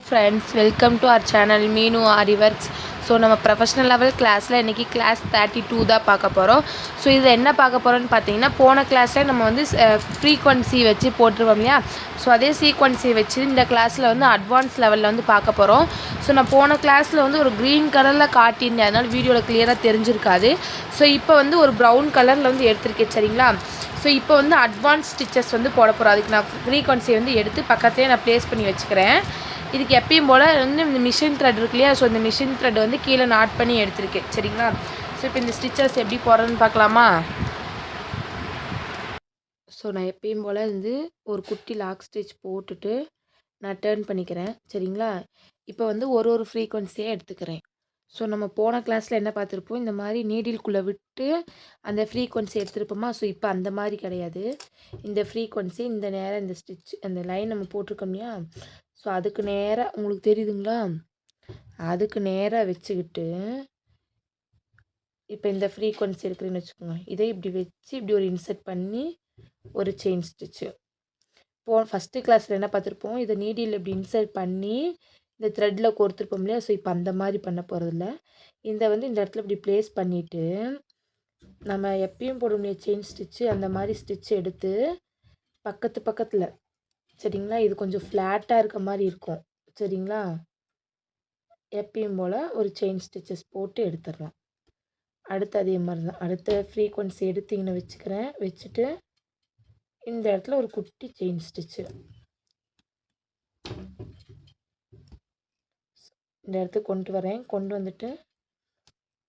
Friends, welcome to our channel Meenu Aari works. So நம்ம professional level கிளாஸில் இன்றைக்கி கிளாஸ் 32 தான் பார்க்க போகிறோம். ஸோ இதில் என்ன பார்க்க போகிறோன்னு பார்த்தீங்கன்னா, போன கிளாஸில் நம்ம வந்து ஃப்ரீக்வன்சி வச்சு போட்டுருவோம் இல்லையா. ஸோ அதே சீக்வன்சி வச்சு இந்த கிளாஸில் வந்து அட்வான்ஸ் லெவலில் வந்து பார்க்க போகிறோம். ஸோ நான் போன கிளாஸில் வந்து ஒரு க்ரீன் கலரில் காட்டியிருந்தேன், அதனால் வீடியோவில் கிளியராக தெரிஞ்சிருக்காது. ஸோ இப்போ வந்து ஒரு ப்ரௌன் கலரில் வந்து எடுத்திருக்கேன், சரிங்களா. ஸோ இப்போ வந்து அட்வான்ஸ் ஸ்டிச்சஸ் வந்து போட போகிறோம். அதுக்கு நான் ஃப்ரீக்வன்சி வந்து எடுத்து பக்கத்துலேயே நான் ப்ளேஸ் பண்ணி வச்சுக்கிறேன். இதுக்கு எப்பயும் போல் வந்து இந்த மிஷின் த்ரெட் இருக்கு இல்லையா. ஸோ இந்த மிஷின் த்ரெட் வந்து கீழே நாட் பண்ணி எடுத்திருக்கேன், சரிங்களா. ஸோ இப்போ இந்த ஸ்டிச்சஸ் எப்படி போடுறதுன்னு பார்க்கலாமா. ஸோ நான் எப்பயும் போல் வந்து ஒரு குட்டி லாக் ஸ்டிச் போட்டுட்டு நான் டேர்ன் பண்ணிக்கிறேன், சரிங்களா. இப்போ வந்து ஒரு ஃப்ரீக்வன்சியாக எடுத்துக்கிறேன். ஸோ நம்ம போன கிளாஸில் என்ன பார்த்துருப்போம், இந்த மாதிரி நீடில்குள்ளே விட்டு அந்த ஃப்ரீக்வன்சி எடுத்துருப்போமா. ஸோ இப்போ அந்த மாதிரி கிடையாது. இந்த ஃப்ரீக்வன்சி இந்த நேரம் இந்த ஸ்டிச் அந்த லைன் நம்ம போட்டிருக்கோம் இல்லையா. ஸோ அதுக்கு நேராக உங்களுக்கு தெரியுதுங்களா, அதுக்கு நேராக வச்சுக்கிட்டு இப்போ இந்த ஃப்ரீக்வன்சி இருக்குதுன்னு வச்சுக்கோங்க. இதை இப்படி வச்சு இப்படி ஒரு இன்சர்ட் பண்ணி ஒரு செயின் ஸ்டிச்சு. ஃபஸ்ட்டு கிளாஸில் என்ன பார்த்துருப்போம், இதை நீடில் இப்படி இன்சர்ட் பண்ணி இந்த த்ரெட்டில் கோர்த்துருப்போம் இல்லையா. ஸோ இப்போ அந்த மாதிரி பண்ண போகிறதில்ல. இந்த இடத்துல இப்படி ப்ளேஸ் பண்ணிவிட்டு நம்ம எப்பயும் போட முடியாது செயின் ஸ்டிச்சு, அந்த மாதிரி ஸ்டிச் எடுத்து பக்கத்தில், சரிங்களா. இது கொஞ்சம் ஃப்ளாட்டாக இருக்க மாதிரி இருக்கும், சரிங்களா. எப்பயும் போல் ஒரு செயின் ஸ்டிச்சஸ் போட்டு எடுத்துடலாம். அடுத்து அதே மாதிரி தான், அடுத்த ஃப்ரீக்வன்சி எடுத்திங்கன்னு வச்சுக்கிறேன். வச்சுட்டு இந்த இடத்துல ஒரு குட்டி செயின் ஸ்டிச்சு இந்த இடத்துக்கு கொண்டு வரேன். கொண்டு வந்துட்டு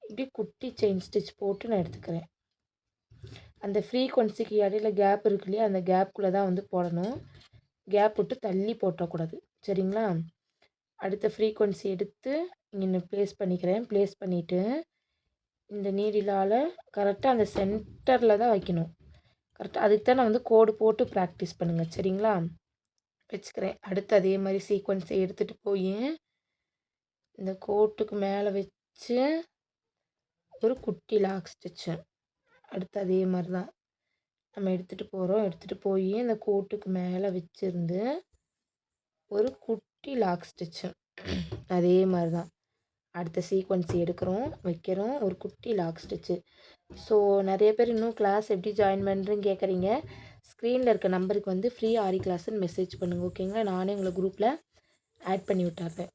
இப்படி குட்டி செயின் ஸ்டிச் போட்டு நான் எடுத்துக்கிறேன். அந்த ஃப்ரீக்வன்சிக்கு இடையில கேப் இருக்கு இல்லையா, அந்த கேப்புக்குள்ளே தான் வந்து போடணும். கேப் விட்டு தள்ளி போட்டக்கூடாது, சரிங்களா. அடுத்த ஃப்ரீக்வன்சி எடுத்து இங்கே ப்ளேஸ் பண்ணிக்கிறேன். ப்ளேஸ் பண்ணிவிட்டு இந்த நீடிலால் கரெக்டாக அந்த சென்டரில் தான் வைக்கணும். கரெக்டாக அதுக்கு தான் நான் வந்து கோடு போட்டு ப்ராக்டிஸ் பண்ணுங்கள், சரிங்களா. வச்சுக்கிறேன். அடுத்து அதே மாதிரி சீக்வன்ஸை எடுத்துகிட்டு போய் இந்த கோட்டுக்கு மேலே வச்சு ஒரு குட்டி லாக் ஸ்டிச்சு. அடுத்து அதே மாதிரி தான் நம்ம எடுத்துகிட்டு போகிறோம். எடுத்துகிட்டு போய் இந்த கோட்டுக்கு மேலே வச்சுருந்து ஒரு குட்டி லாக் ஸ்டிச்சு. அதே மாதிரி தான் அடுத்த சீக்வன்சி எடுக்கிறோம், வைக்கிறோம், ஒரு குட்டி லாக் ஸ்டிச்சு. ஸோ நிறைய பேர் இன்னும் கிளாஸ் எப்படி ஜாயின் பண்ணுறேன்னு கேட்குறீங்க. ஸ்க்ரீனில் இருக்க நம்பருக்கு வந்து ஃப்ரீ ஆரி கிளாஸ்ன்னு மெசேஜ் பண்ணுங்கள், ஓகேங்களா. நானே உங்களை குரூப்பில் ஆட் பண்ணி விட்டுறேன்.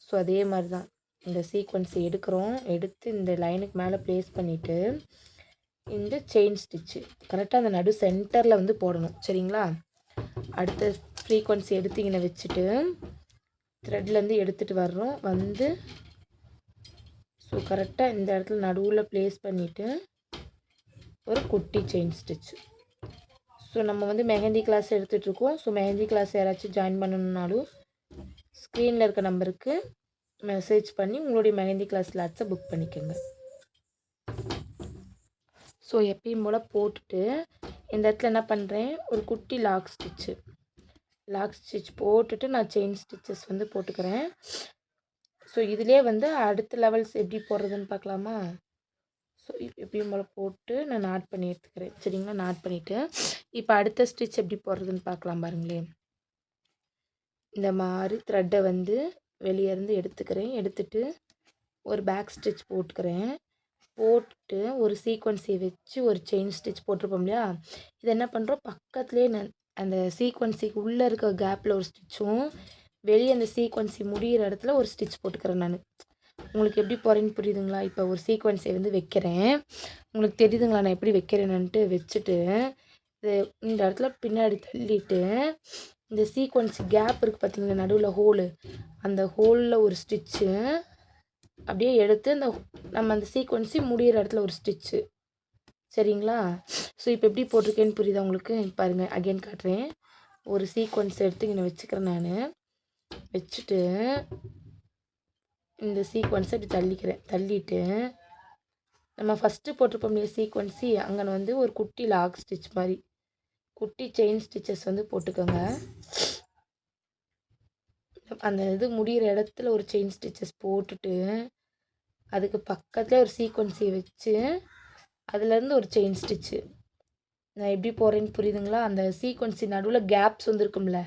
ஸோ அதே மாதிரி தான் இந்த சீக்வன்ஸை எடுக்கிறோம். எடுத்து இந்த லைனுக்கு மேலே ப்ளேஸ் பண்ணிவிட்டு இந்த செயின் ஸ்டிச்சு கரெக்டாக அந்த நடு சென்டரில் வந்து போடணும், சரிங்களா. அடுத்த ஃப்ரீக்வன்சி எடுத்திங்கன்னு வச்சுட்டு த்ரெட்லேருந்து எடுத்துகிட்டு வர்றோம். வந்து ஸோ கரெக்டாக இந்த இடத்துல நடுவில் ப்ளேஸ் பண்ணிவிட்டு ஒரு குட்டி செயின் ஸ்டிச்சு. ஸோ நம்ம வந்து மெஹந்தி கிளாஸ் எடுத்துகிட்ருக்கோம். ஸோ மெஹந்தி கிளாஸ் யாராச்சும் ஜாயின் பண்ணணுன்னாலும் ஸ்க்ரீனில் இருக்க நம்பருக்கு மெசேஜ் பண்ணி உங்களுடைய மெஹந்தி கிளாஸ் ஸ்லாட்ஸை புக் பண்ணிக்கோங்க. ஸோ எப்பயும் போல் போட்டுட்டு இந்த இடத்துல என்ன பண்ணுறேன், ஒரு குட்டி லாக் ஸ்டிச் போட்டுட்டு நான் செயின் ஸ்டிச்சஸ் வந்து போட்டுக்கிறேன். ஸோ இதிலே வந்து அடுத்த லெவல்ஸ் எப்படி போடுறதுன்னு பார்க்கலாமா. ஸோ எப்பயும் போல் போட்டு நான் நாட் பண்ணி எடுத்துக்கிறேன், சரிங்களா. நாட் பண்ணிவிட்டு இப்போ அடுத்த ஸ்டிச் எப்படி போடுறதுன்னு பார்க்கலாம் பாருங்களேன். இந்த மாதிரி த்ரெட்டை வந்து வெளியே இருந்து எடுத்துக்கிறேன். எடுத்துட்டு ஒரு பேக் ஸ்டிச் போட்டுக்கிறேன். போட்டு ஒரு சீக்வன்சி வச்சு ஒரு செயின் ஸ்டிச் போட்டிருப்போம் இல்லையா. இது என்ன பண்ணுறோம், பக்கத்துலேயே நான் அந்த சீக்வன்சிக்கு உள்ளே இருக்க கேப்பில் ஒரு ஸ்டிச்சும் வெளியே அந்த சீக்வன்சி முடிகிற இடத்துல ஒரு ஸ்டிச் போட்டுக்கிறேன் நான். உங்களுக்கு எப்படி போகிறேன்னு புரியுதுங்களா. இப்போ ஒரு சீக்வன்ஸை வந்து வைக்கிறேன், உங்களுக்கு தெரியுதுங்களா நான் எப்படி வைக்கிறேன்னுட்டு. வச்சுட்டு இந்த இடத்துல பின்னாடி தள்ளிட்டு இந்த சீக்வன்சி கேப் இருக்குது பார்த்தீங்களா, நடுவில் ஹோலு, அந்த ஹோலில் ஒரு ஸ்டிச்சு அப்படியே எடுத்து நம்ம அந்த சீக்வன்சி முடிகிற இடத்துல ஒரு ஸ்டிச்சு, சரிங்களா. ஸோ இப்போ எப்படி போட்டிருக்கேன்னு புரியுதா உங்களுக்கு. பாருங்கள், அகெயின் காட்டுறேன். ஒரு சீக்வன்ஸ் எடுத்து இங்கே வச்சுக்கிறேன் நான். வச்சுட்டு இந்த சீக்வன்ஸை இப்படி தள்ளிட்டு நம்ம ஃபஸ்ட்டு போட்டிருப்போம் இல்லையா சீக்வன்சி, அங்கே வந்து ஒரு குட்டி லாக் ஸ்டிச் மாதிரி குட்டி செயின் ஸ்டிச்சஸ் வந்து போட்டுக்கோங்க. அந்த இது முடிகிற இடத்துல ஒரு செயின் ஸ்டிச்சஸ் போட்டுட்டு அதுக்கு பக்கத்தில் ஒரு சீக்வன்சி வச்சு அதுலேருந்து ஒரு செயின் ஸ்டிச்சு. நான் எப்படி போடுறேன்னு புரியுதுங்களா. அந்த சீக்வன்சி நடுவில் கேப்ஸ் வந்துருக்கும்ல,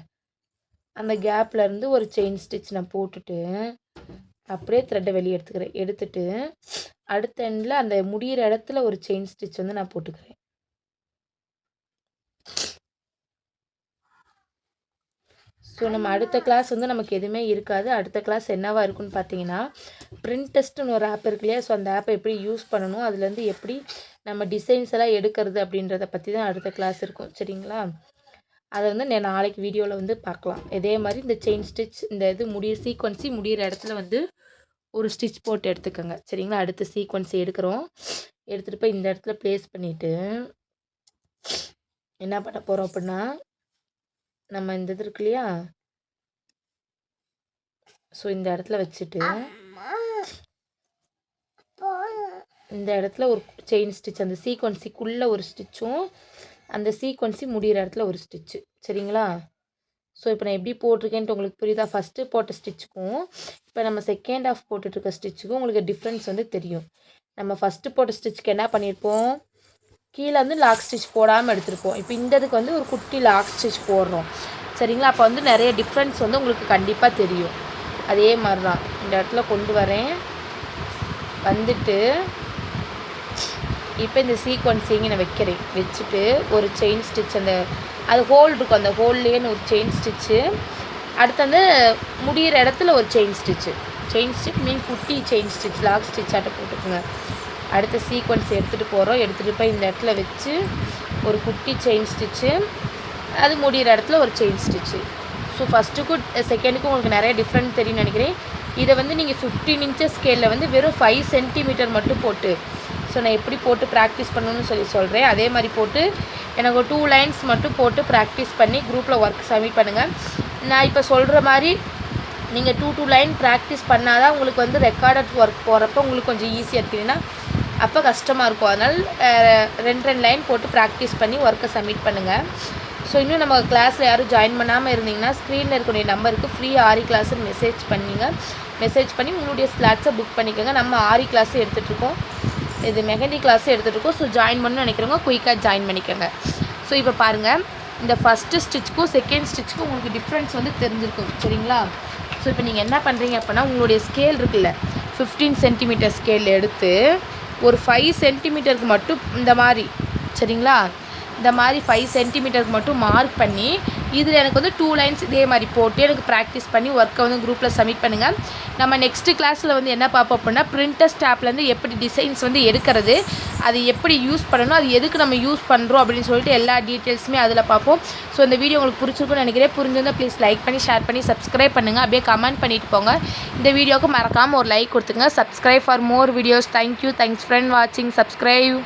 அந்த கேப்லேருந்து ஒரு செயின் ஸ்டிச் நான் போட்டுட்டு அப்படியே த்ரெட்டை வெளியே எடுத்துக்கிறேன். எடுத்துட்டு அடுத்த எண்டில் அந்த முடிகிற இடத்துல ஒரு செயின் ஸ்டிச் வந்து நான் போட்டுக்கிறேன். ஸோ நம்ம அடுத்த கிளாஸ் வந்து நமக்கு எதுவுமே இருக்காது. அடுத்த கிளாஸ் என்னவாக இருக்குன்னு பார்த்தீங்கன்னா, பிரிண்டெஸ்ட்டுன்னு ஒரு ஆப் இருக்கு இல்லையா? ஸோ அந்த ஆப்பை எப்படி யூஸ் பண்ணணும், அதுலேருந்து எப்படி நம்ம டிசைன்ஸ் எல்லாம் எடுக்கிறது அப்படின்றத பற்றி தான் அடுத்த கிளாஸ் இருக்கும். சரிங்களா? அதை வந்து நாளைக்கு வீடியோவில் வந்து பார்க்கலாம். இதே மாதிரி இந்த செயின் ஸ்டிச் இந்த இது சீக்வன்சி முடிகிற இடத்துல வந்து ஒரு ஸ்டிச் போட்டு எடுத்துக்கோங்க. சரிங்களா? அடுத்த சீக்வன்சி எடுக்கிறோம். எடுத்துகிட்டு போய் இந்த இடத்துல ப்ளேஸ் பண்ணிவிட்டு என்ன பண்ண போகிறோம் அப்படின்னா, நம்ம இந்த இது இருக்கு இல்லையா? ஸோ இந்த இடத்துல வச்சுட்டு இந்த இடத்துல ஒரு செயின் ஸ்டிச், அந்த சீக்வன்சிக்குள்ளே ஒரு ஸ்டிச்சும் அந்த சீக்வன்சி முடிகிற இடத்துல ஒரு ஸ்டிச்சு. சரிங்களா? ஸோ இப்போ நான் எப்படி போட்டிருக்கேன்ட்டு உங்களுக்கு புரியுதா? ஃபஸ்ட்டு போட்ட ஸ்டிச்சுக்கும் இப்போ நம்ம செகண்ட் ஹாஃப் போட்டுட்ருக்க ஸ்டிச்சுக்கும் உங்களுக்கு டிஃப்ரென்ஸ் வந்து தெரியும். நம்ம ஃபஸ்ட்டு போட்ட ஸ்டிச்சுக்கு என்ன பண்ணியிருப்போம், கீழே வந்து லாக் ஸ்டிச் போடாமல் எடுத்திருப்போம். இப்போ இந்த இதுக்கு வந்து ஒரு குட்டி லாக் ஸ்டிச் போடுறோம். சரிங்களா? அப்போ வந்து நிறைய டிஃப்ரென்ஸ் வந்து உங்களுக்கு கண்டிப்பாக தெரியும். அதே மாதிரி தான் இந்த இடத்துல கொண்டு வரேன். வந்துட்டு இப்போ இந்த சீக்வன்ஸிங்க நான் வைக்கிறேன். வச்சுட்டு ஒரு செயின் ஸ்டிச், அது ஹோல் இருக்கும், அந்த ஹோல்லேன்னு ஒரு செயின் ஸ்டிச்சு. அடுத்து வந்து முடிகிற இடத்துல ஒரு செயின் ஸ்டிச்சு. செயின் ஸ்டிச் மீன் குட்டி செயின் ஸ்டிச், லாக் ஸ்டிச் ஆட்ட போட்டுக்குங்க. அடுத்த சீக்வன்ஸ் எடுத்துகிட்டு போகிறோம். எடுத்துகிட்டு போய் இந்த இடத்துல வச்சு ஒரு குட்டி செயின் ஸ்டிச்சு, அது முடிகிற இடத்துல ஒரு செயின் ஸ்டிச்சு. ஸோ ஃபஸ்ட்டுக்கும் செகண்டுக்கும் உங்களுக்கு நிறைய டிஃப்ரெண்ட் தெரியும்னு நினைக்கிறேன். இதை வந்து நீங்கள் 15 inches ஸ்கேலில் வந்து வெறும் 5 சென்டிமீட்டர் மட்டும் போட்டு, ஸோ நான் எப்படி போட்டு ப்ராக்டிஸ் பண்ணணும்னு சொல்கிறேன். அதே மாதிரி போட்டு எனக்கு ஒரு 2 lines மட்டும் போட்டு ப்ராக்டிஸ் பண்ணி குரூப்பில் ஒர்க் சப்மிட் பண்ணுங்கள். நான் இப்போ சொல்கிற மாதிரி நீங்கள் 2 லைன் ப்ராக்டிஸ் பண்ணால் தான் உங்களுக்கு வந்து ரெக்கார்டட் ஒர்க் போகிறப்ப உங்களுக்கு கொஞ்சம் ஈஸியாக இருக்குன்னா, அப்போ கஷ்டமாக இருக்கும். அதனால் 2 லைன் போட்டு ப்ராக்டிஸ் பண்ணி ஒர்க்கை சப்மிட் பண்ணுங்கள். ஸோ இன்னும் நம்ம கிளாஸில் யாரும் ஜாயின் பண்ணாமல் இருந்தீங்கன்னா ஸ்க்ரீனில் இருக்கக்கூடிய நம்பருக்கு ஃப்ரீ ஆரி கிளாஸுன்னு மெசேஜ் பண்ணி உங்களுடைய ஸ்லாட்ஸை புக் பண்ணிக்கோங்க. நம்ம ஆரி கிளாஸு எடுத்துகிட்ருக்கோம், இது மெஹந்தி கிளாஸு எடுத்துகிட்ருக்கோம். ஸோ ஜாயின் பண்ணணும்னு நினைக்கிறவங்க குயிக்காக ஜாயின் பண்ணிக்கோங்க. ஸோ இப்போ பாருங்கள், இந்த ஃபஸ்ட்டு ஸ்டிச்சுக்கும் செகண்ட் ஸ்டிச்சுக்கும் உங்களுக்கு டிஃப்ரென்ஸ் வந்து தெரிஞ்சிருக்கும். சரிங்களா? ஸோ இப்போ நீங்கள் என்ன பண்ணுறீங்க அப்படின்னா, உங்களுடைய ஸ்கேல் இருக்குல்ல, 15 சென்டிமீட்டர் ஸ்கேல் எடுத்து ஒரு 5 சென்டிமீட்டருக்கு மட்டும் இந்த மாதிரி, சரிங்களா, இந்த மாதிரி 5 சென்டிமீட்டருக்கு மட்டும் மார்க் பண்ணி இதில் எனக்கு வந்து 2 லைன்ஸ் இதே மாதிரி போட்டு எனக்கு ப்ராக்டிஸ் பண்ணி ஒர்க்கை வந்து குரூப்பில் சப்மிட் பண்ணுங்கள். நம்ம நெக்ஸ்ட்டு கிளாஸில் வந்து என்ன பார்ப்போம் அப்படின்னா, பிரிண்டர் ஆப்லேருந்து எப்படி டிசைன்ஸ் வந்து எடுக்கிறது, அது எப்படி யூஸ் பண்ணணும், அது எதுக்கு நம்ம யூஸ் பண்ணுறோம் அப்படின்னு சொல்லிட்டு எல்லா டீட்டெயில்ஸுமே அதில் பார்ப்போம். ஸோ இந்த வீடியோ உங்களுக்கு பிடிச்சிருக்குன்னு நினைக்கிறேன். புரிஞ்சிருந்தால் ப்ளீஸ் லைக் பண்ணி ஷேர் பண்ணி சப்ஸ்கிரைப் பண்ணுங்கள். அப்படியே கமெண்ட் பண்ணிட்டு போங்க. இந்த வீடியோவுக்கு மறக்காமல் ஒரு லைக் கொடுத்துங்க. Subscribe for more videos. Thank you. Thanks friend வாட்சிங். சப்ஸ்கிரைப்.